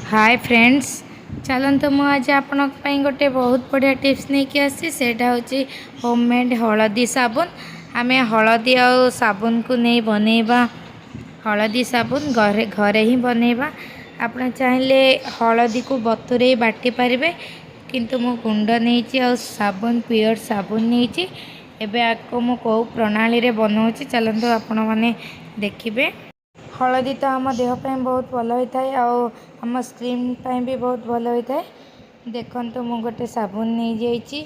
Hi friends, चलते मु आज आपण गोटे बहुत बढ़िया टिप्स नहीं कि आसी सेटा हूँ होममेड हलदी साबुन। आम हलदी आ साबुन को नहीं बनैबा हलदी साबुन घरे घरे ही बनैबा। आप चाहिए हलदी को बतुरे बाटी पारे, किंतु मु गुंड नहीं आ साबुन पियोर साबुन नहीं। एबे आपको मु कौ प्रणाली रे बनाऊँगी, चलते आपण मैंने देखिए। हलदी तो आम देहपाई बहुत भल होता है, आम स्किन भी बहुत भल होता है। देखो मु गोटे साबुन नहीं जाइए,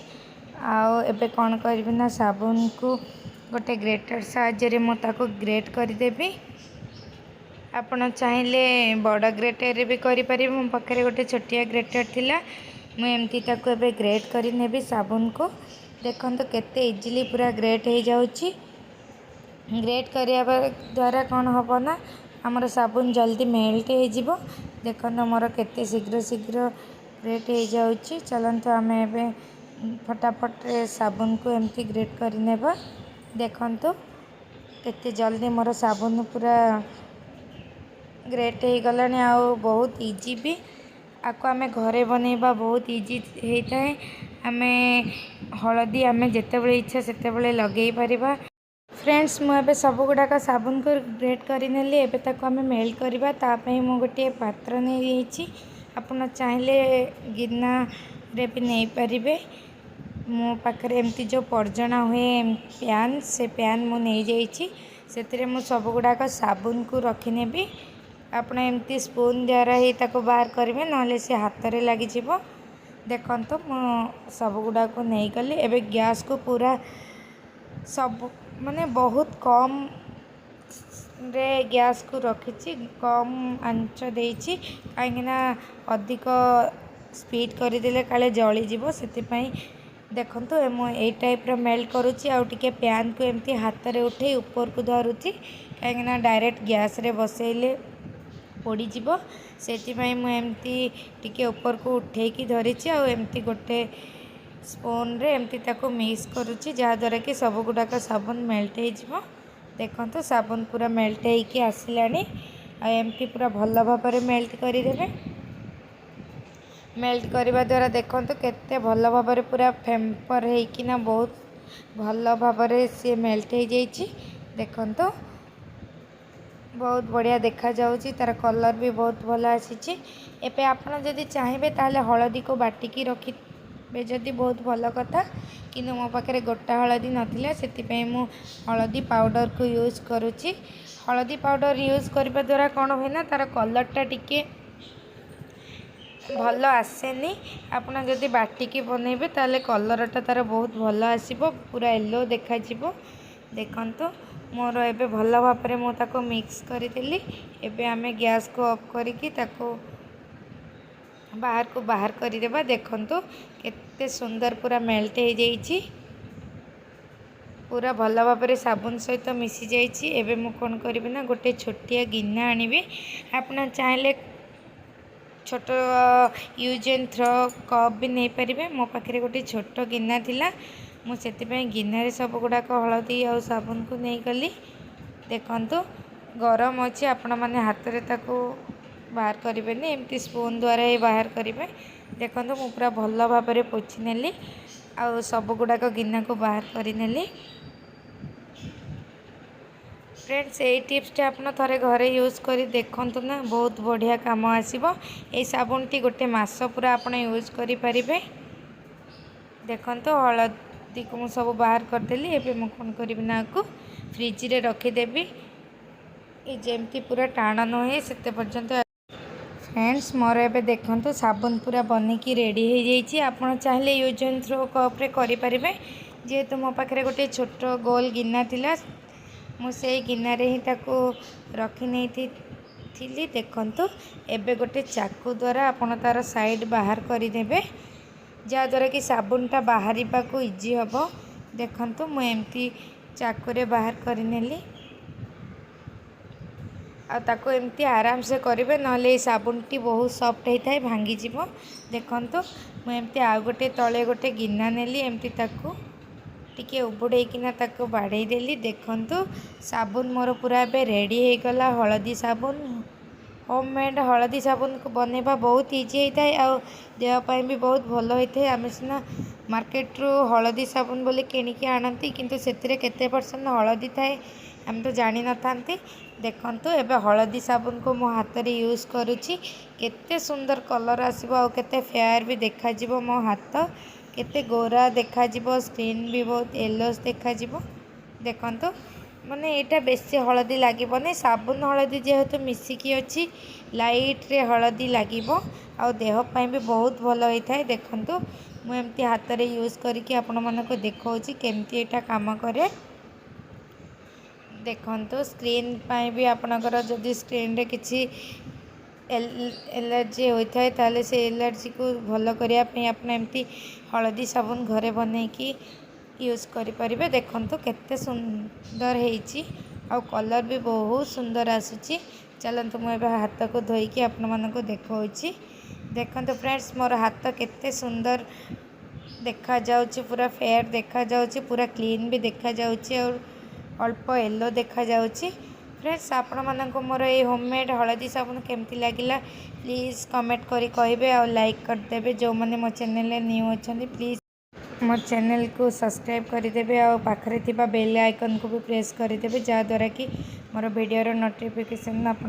आबे कौन करना साबुन को गोटे ग्रेटर साहाय्य मुझे ग्रेट करदेवी। आपण चाहिए बड़ ग्रेटर भी करें, मो पाखे गोटे छोटिया ग्रेटर थिला, मुझे एमती ग्रेट कर साबुन को। देखो केते इजिली पूरा ग्रेट हो जाऊँगी। ग्रेट करने द्वारा कौन हम ना आमर साबुन जल्दी मेल्ट हो। देखो मोर केते शीघ्र शीघ्र ग्रेट हो जाऊँगी। चलते आम ए फटाफट साबुन को एमती ग्रेट करने। देखु केते जल्दी मोर साबुन पूरा ग्रेट हो गला। बहुत इजी भी आपको आम घरे बनैबा बहुत इजी होता है। आम हलदी आम जिते इच्छा से लगे पारिबा। फ्रेंड्स मुझे सब गुड़ाक साबुन को ग्रेट करनेली। एबे आम मेल्ट करवा तापाई मु गोटे पात्र नहीं। आपड़ चाहिए गिना रे भी नहीं पारे। मो पाखे एमती जो पर्जना हुए पैन, से पैन मु नहीं जाइए, से मु सब गुड़ाक साबुन को रखिनेबी। आप एमती स्पून द्वारा ही ताको बाहर करेंगे, ना से हाथ में लग। देखो मु सब गुड़ाक नहीं गली। एबे गैस को पूरा सब माने बहुत कम रे गैस को रखी, कम आंच देछि, कहीं अधिक स्पीड करदे काले जलीजीव से। देखो मुझे टाइप मेल्ट करुच्ची। आउे पैन को एमती हाथ में उठे ऊपर को धरुची, कहीं डायरेक्ट गैस रे बसैले पोड़ीज से। मुझे टी ऊपर को उठे धरी आमती गोटे स्पून रे एमती ताको मिक्स करुच्ची, जहाँद्वारा कि सब गुड़ाक साबुन मेल्ट हो। देखो साबुन पूरा मेल्ट होके आसलानी। एमती पूरा भल भाव मेल्ट करदे। मेल्ट करने द्वारा देखो केते भल भाव पूरा फेम्पर होना बहुत भल भाव सी मेल्ट हो जाइए। देखो बहुत बढ़िया देखा जाउची, तार कलर भी बहुत भल आसी। एबे आपन जदि चाहिए ताले हलदी को बाटिकी रखी जदि बहुत भल कथा, कि मो पाखे गोटा हलदी नाला से मु हलदी पाउडर को यूज करुच्ची। हलदी पाउडर यूज करने द्वारा कौन हुए ना तार कलरटा टिके भल आसेनी। आपड़ जदि बाटिकी बनइबे ताले कलरटा तार बहुत भल आसीबो, पूरा येलो देखा। देखंतु मोर एबे भल भाव में मिक्स करदेली। एबे आमे गैस को ऑफ करिकी ताको बाहर करदेबा। देखंतु केते सुंदर पूरा मेल्ट हो जाइए, पूरा भल भाव साबुन सहित मिसी जाइए। एबे मु कौन करी ना गोटे छोटिया गिना आनिबे। आपन चाहिए छोट यूज एंड थ्रो कप भी नहीं पारे। मो पाखे गोटे छोट गिना थिला, मुझे गिना रे सब गुड़ाक हलदी आ साबुन को नहीं गली। देखंतु गरम अच्छे, आपण मैंने हाथ में ताको बाहर करेंगे, एमती स्पून द्वारा ही बाहर करेंगे। देखो मु पूरा भल भाव पोछि नेली, आ सब गुड़ाक गिना को बाहर करनेली। फ्रेंड्स ये टिप्सटा आपन थरे घरे यूज करी देखंतु ना, बहुत बढ़िया काम आसीबो। ए साबुन टी गोटे मास पूरा आपन यूज करि परिबे। देखंतु हलदी को मु सब बाहर करदेली। एबे मु कोन करिबि ना को फ्रिज रे रखिदेबी, ए जेमती पूरा टाण न होए सेते पर्यंत। फ्रेंड्स मोर एबे देखंतु साबुन पूरा बनिकी रेडी हो जाइए। आपन चाहिए यूज एंड थ्रो कप रे करि परिबे। जेहेतु मो पाखे गोटे छोट गोल गिना थिला, मुझे गिना रे ही ताको रखी नहीं थी। देखंतु एबे गोटे चाकू द्वारा आपन तार साइड बाहर करदेबे, जहाँद्वारा कि साबुनटा बाहर को इजी हम। देखंतु मु एमती चाकू रे बाहर करनेली, ताको एमती आराम से करेंगे, ना साबुन टी बहुत सॉफ्ट होता है, भांगी जीव। देखंतु मु एमती आ गोटे तले गोटे गिना नेली, एमती ताको टिके उबुड़ेकिना ताको बाड़े देली। देखंतु साबुन मोर पूरा एबे रेडी हो गला, हलदी साबुन होममेड हलदी साबुन को बनैबा बहुत इजी होता है आ देहपाई भी बहुत भल होता है। आम सीना मार्केट रू हलदी साबुन बोली किणिकी आनती किंतु से केते परसेंट हलदी थाए आम तो जानी न था। देखंतु एबे हलदी साबुन को मो हाथ रे यूज करुच्ची केते सुंदर कलर आसीबो आ केते फेयर भी देखा जिवो मो हाथ केते गोरा देखा जिवो स्किन भी बहुत येलोस देखा जिवो। देखंतु माने एटा बेसी हलदी लागबोनी साबुन हलदी जेहेतु मिसिकी अच्छी लाइट रे हलदी लागिबो आ देह पई भी बहुत भल होता है। देखंतु मु एमती हाथ रे यूज करके आपण मानको देखौची केमती एटा काम करे। देखंतु स्क्रीन पाई भी आपणकर जदि स्क्रीन रे किछि एलर्जी होता है ताले से एलर्जी को भल करिया पे आपन एमती हलदी साबुन घरे बनैकी यूज करि परिबे। देखंतु केते सुंदर हेइची आ कलर भी बहुत सुंदर आसुची। चलंतु मु एबे हाथ को धोईकी आपण मानको देखौची। देखंतु फ्रेंड्स मोर हाथ केते सुंदर देखा जाउची पूरा फेयर देखा जाउची पूरा क्लीन भी देखा जाउची और अल्प येलो देखा जाउची। फ्रेंड्स आपण मानको मोर ए होममेड हलदी साबुन केमती लागिला प्लीज कमेंट करी कहिबे और लाइक कर देबे। जो माने मो चैनल रे न्यू अछंती प्लीज मो चैनल को सब्सक्राइब करदेवे और पाखरे थिबा बेल आइकन को भी प्रेस करदेवे जहाँ द्वारा कि मोर वीडियो नोटिफिकेशन आप